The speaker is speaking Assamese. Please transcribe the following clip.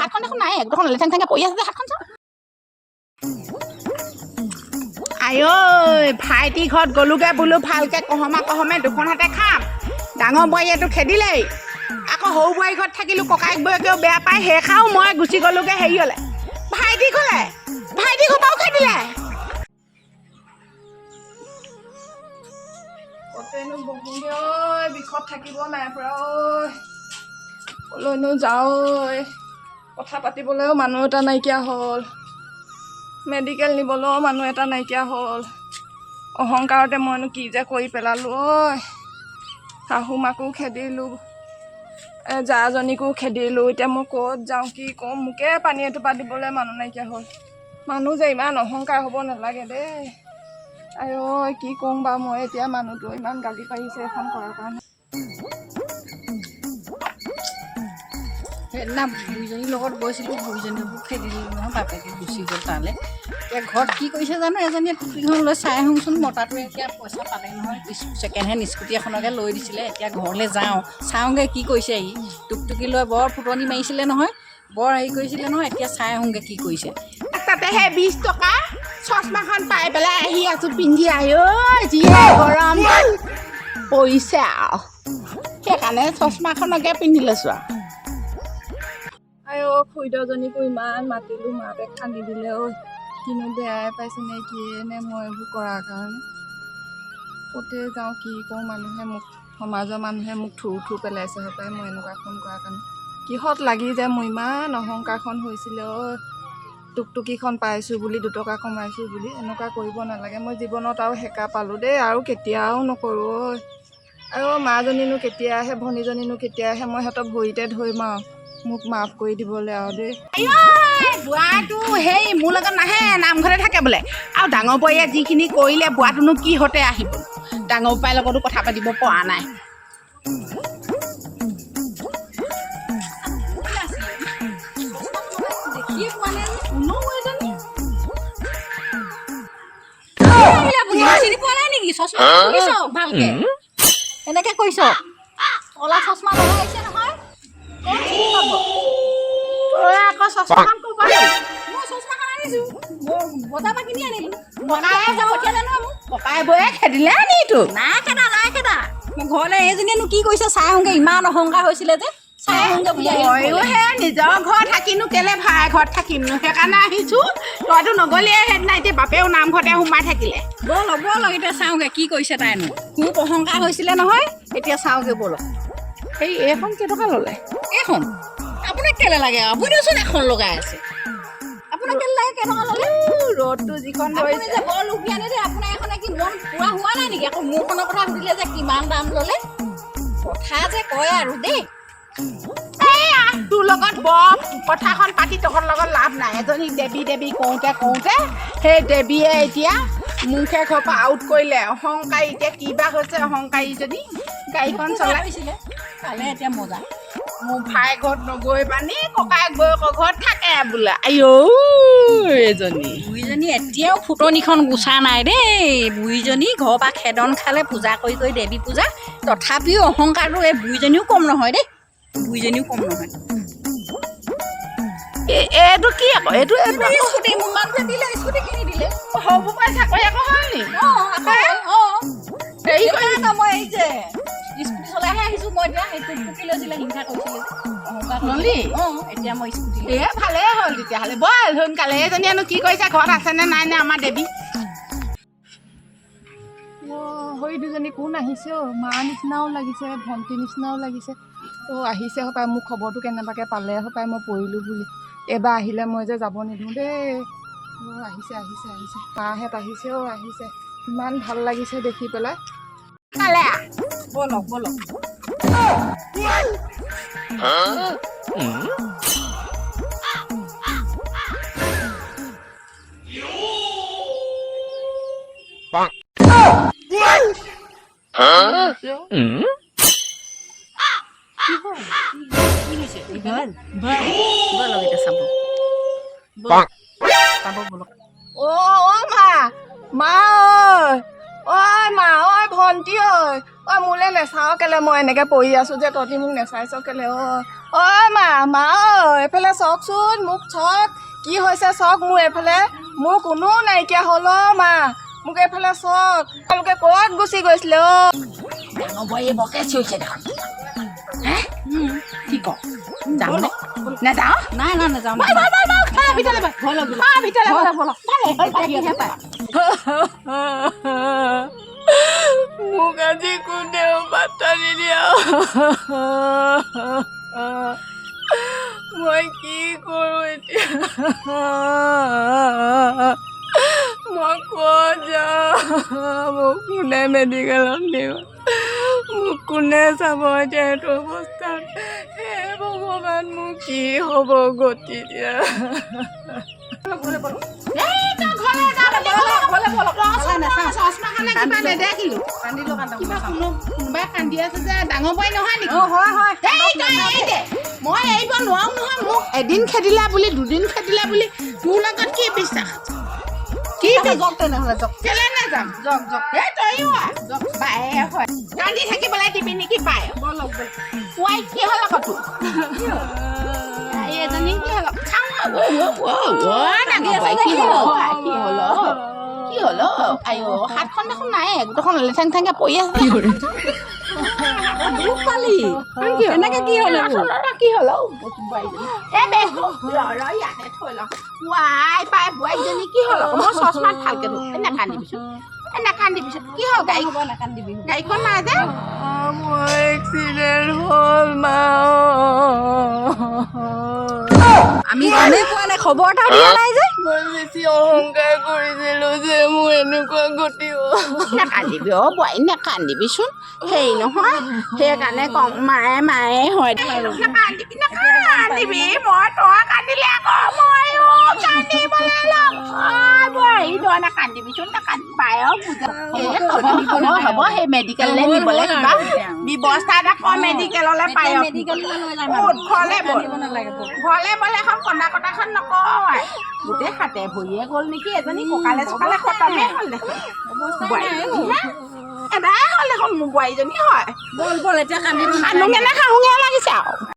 হাতখন দেখোন নাই একদম লেঠেং ঠেংকে পৰি আছে যে হাতখন চাওঁ আইঐ ভাইটি ঘৰত গ'লোগে বোলো ভালকে কহমে দুখন হাতে খাম ডাঙৰ বোৱাৰীয়েতো খেদিলেই আকৌ সৰু বোৱাৰী ঘৰত থাকিলোঁ ককায়েক বোৱাৰীয়েও বেয়া পায় সেই খাওঁ মই গুচি গ'লোগে হেৰিয়লে ভাইটি ক'লে ভাইটি ঘৰপাও খেদিলে কতেনো বহোগে ঐ বিষত থাকিব নাই পৰা ঐ কলৈনো যাওঁ কথা পাতিবলৈও মানুহ এটা নাইকিয়া হ'ল মেডিকেল নিবলৈও মানুহ এটা নাইকিয়া হ'ল অহংকাৰতে মইনো কি যে কৰি পেলালোঁ ঐ শাহু মাকো খেদিলোঁ জাজনীকো খেদিলোঁ এতিয়া মই ক'ত যাওঁ কি ক'ম মোকে পানী এটোপা দিবলৈ মানুহ নাইকিয়া হ'ল মানুহ যে ইমান অহংকাৰ হ'ব নালাগে দেই আইঐ কি ক'ম বাৰু মই এতিয়া মানুহটো ইমান গালি পাৰিছে এখন কৰাৰ কাৰণে সেইদিনা বুঢ়ীজনীৰ লগত গৈছিলোঁ বুঢ়ীজনীকো খেদিলোঁ নহয় বাপেকে গুচি গ'ল তালৈ এতিয়া ঘৰত কি কৰিছে জানো এজনীয়ে টুপিখন লৈ চাই আহোঁচোন মতাটোৱে এতিয়া পইচা পালে নহয় ছেকেণ্ড হেণ্ড স্কুটি এখনকে লৈ দিছিলে এতিয়া ঘৰলৈ যাওঁ চাওঁগৈ কি কৰিছে ই টুকটুকি লৈ বৰ ফুটনি মাৰিছিলে নহয় বৰ হেৰি কৰিছিলে নহয় এতিয়া চাই আহোঁগৈ কি কৰিছে তাতেহে 20 টকা চশমাখন পাই পেলাই আহি আছোঁ পিন্ধি আহি যিহে গৰম পৰিছে আৰু সেইকাৰণে চশমাখনকে পিন্ধি লৈছোঁ আৰু আইঅ খুৰীদেউজনীকো ইমান মাতিলোঁ মাতে কান্দি দিলে ঐ কিনো বেয়াই পাইছে নে কিয়ে নে মই এইবোৰ কৰাৰ কাৰণে ক'তে যাওঁ কি কৰোঁ মানুহে মোক সমাজৰ মানুহে মোক থু পেলাইছে হপাই মই এনেকুৱাখন কৰাৰ কাৰণে কিহত লাগি যে মোৰ ইমান অহংকাৰখন হৈছিলে ঐ টুকটুকিখন পাইছোঁ বুলি 2 টকা কমাইছোঁ বুলি এনেকুৱা কৰিব নালাগে মই জীৱনত আৰু সেকা পালোঁ দেই আৰু কেতিয়াও নকৰোঁ ঐ আৰু মাজনীনো কেতিয়া আহে ভনীজনীনো কেতিয়া আহে মই সিহঁতক ভৰিতে ধৰিম আৰু মোক মাফ কৰি দিবলৈ আৰু দেই বুঢ়াটো সেই মোৰ লগত নাহে নামঘৰতে থাকে বোলে আৰু ডাঙৰ বোৱাৰীয়ে যিখিনি কৰিলে বুঢ়াটোনো কি হতে আহিব ডাঙৰ বোৱাৰীৰ লগতো কথা পাতিব পৰা নাই ভালকে এনেকে কৈছ কলা চশমা লগাইছে নহয় আকৌ চশমাখন ক'ৰ পৰা মই চশমাখন আনিছোঁ বজাৰ পৰা কিনি আনিলোঁ বনাই যাব পঠিয়ালে নহয় মোক ককাই বৌয়ে খেদিলে নি তোক নাই খেদা মই ঘৰলৈ এইজনীয়েনো কি কৰিছে চাই আহোঁগৈ ইমান অহংকাৰ হৈছিলে যে চাই আহোঁগৈ বুলি ময়োহে নিজৰ ঘৰত থাকিনো কেলে ভাই ঘৰত থাকিমনো সেইকাৰণে আহিছোঁ তইতো নগলিয়ে সেইদিনা এতিয়া বাপেও নামঘৰতে সোমাই থাকিলে ব'লক এতিয়া চাওঁগৈ কি কৰিছে তাইনো খুব অহংকাৰ হৈছিলে নহয় এতিয়া চাওঁগৈ ব'লক এই এইখন কেইটকা ল'লে এইখন আপোনাক কেলে লাগে আপুনিওচোন এখন লগাই আছে আপোনাক কেলে লাগে কেইটকা ল'লে ৰ'দটো যিখন আপুনি যে বৰ লুকিয়াই আনে দেই আপোনাৰ এখনে কি মন পূৰা হোৱা নাই নেকি আকৌ মোৰখনৰ কথা সুধিলে যে কিমান দাম ল'লে কথা যে কয় আৰু দেই তোৰ লগত বৰ কথাখন পাতি তহঁতৰ লগত লাভ নাই এজনী দেৱী কওঁতে সেই দেৱীয়ে এতিয়া মুখে ঘৰৰ পৰা আউট কৰিলে অহংকাৰী এতিয়া কিবা হৈছে অহংকাৰীজনী গাড়ীখন চলাইছিলে পালে এতিয়া মজা মোৰ ভাই ঘৰত নগৈ পানি ককায়েক বৌয়েকৰ ঘৰত থাকে বোলে আইঔ এজনী বুঢ়ীজনী এতিয়াও ফুটনিখন গুচা নাই দেই বুঢ়ীজনী ঘৰৰ পৰা খেদন খালে পূজা কৰি দেৱী পূজা তথাপিও অহংকাৰটো এই বুঢ়ীজনীও কম নহয় দেই বুঢ়ীজনীও কম নহয় এইটো কি আকৌ এইটো স্কুটি মোৰ মানুহে দিলে স্কুটি কিনি দিলে সৰু পাই চাকৰি আকৌ হয় নি হেৰি কৰি মই এই যে স্কুটি চলাইহে আহিছোঁ মই এতিয়া সেইটো টুকি লৈছিলে হিংসা কৰিছিলে নলি এতিয়া মই স্কুটি ভালেই হ'ল তেতিয়াহ'লে বল সোনকালে এজনীয়েনো কি কৰিছে ঘৰত আছেনে নাই নে আমাৰ দেৱী সৈ দুজনী কোন আহিছে মা নিচিনাও লাগিছে ভণ্টি নিচিনাও লাগিছে আহিছে হপাই মোক খবৰটো কেনেবাকৈ পালে হপাই মই পৰিলোঁ বুলি এইবাৰ আহিলে মই যে যাব নিদিওঁ দেই আহিছে মাহঁত আহিছে আহিছে ইমান ভাল লাগিছে দেখি পেলাই কালে ব'লক ভণ্টি ঐ মোলৈ নেচাওঁ কেলে মই এনেকৈ পৰি আছোঁ যে তহঁতি মোক নেচাইছ কেলে ঐ মা মা এইফালে চাওকচোন মোক চাওক কি হৈছে চাওক মোৰ এইফালে মোৰ কোনো নাইকিয়া হ'ল মা মোক এইফালে চাওক তেওঁলোকে ক'ত গুচি গৈছিলে ডাঙৰ বোৱাৰীয়ে বকে চিঞৰিছে দেখোন কি ক যাওঁ নাযাওঁ নাই নাযাওঁ মোক আজি কোনেও পাত্তা নিদিয়া মই কি কৰোঁ এতিয়া মই ক'ত যাওঁ মোক কোনে মেডিকেলত নিওঁ মোক কোনে চাব এতিয়া এইটো অৱস্থাত হে ভগৱান মোক কি হ'ব গতি দিয়া কোনোবাই কান্দি আছে যে ডাঙৰ বোৱাৰী নহয় নেকি মই এৰিব নোৱাৰো নহয় মোক এদিন খেদিলা বুলি দুদিন খেদিলা বুলি তোৰ লগত কি বিশ্বাস কি জক তেনেহ'লে জক কেলে নাযাম জক জক এই তইও বায়ে হয় কান্দি থাকিবলৈ দিবি নেকি পায় পুৱাই কি হ'ল আকৌ তোৰ এজনী কি হ'ল কি হ'ল আইঅ হাতখন দেখোন নাই গোটেইখন লেঠেং ঠেংকে পৰি আছে দুখ পালি কেনেকে কি হ'ল কি হ'ল ইয়াতে থৈ লওঁ ৱাই পাই বোৱাৰীজনী কি হ'ল আকৌ মই চশমাত ভালকে ধো নাকান্দিবিচোন কি হ'ল গাড়ীখন নাই যে মোৰ এক্সিডেণ্ট হ'ল মা আমি গমেই পোৱা নাই খবৰ এটা দিয়া নাই যে মই বেছি অহংকাৰ কৰিছিলোঁ যে মোৰ এনেকুৱা গতি নাকান্দিবি বোৱাৰী নাকান্দিবিচোন হেৰি নহয় সেইকাৰণে কওঁ মায়ে হয় নাকান্দিবি মই তই কান্দিলে আকৌ ময়ো কান্দিবলৈ ল'ম বোৱাৰী তই নাকান্দিবিচোন পায় হ'ব সেই মেডিকেললৈ নিবলৈ কিবা ব্যৱস্থা এটা কৰ মেডিকেললৈ পায় ঘৰলে বোলে এখন কন্দা কটাখন নকয় গোটেই হাতে ভৰিয়ে গ'ল নেকি এজনী কঁকালে চকালে খতমেই হ'ল দেখোন এদাই হ'ল দেখোন মোৰ বোৱাৰীজনী হয় বল এতিয়া কান্দিব শাহুঙে লাগিছে আৰু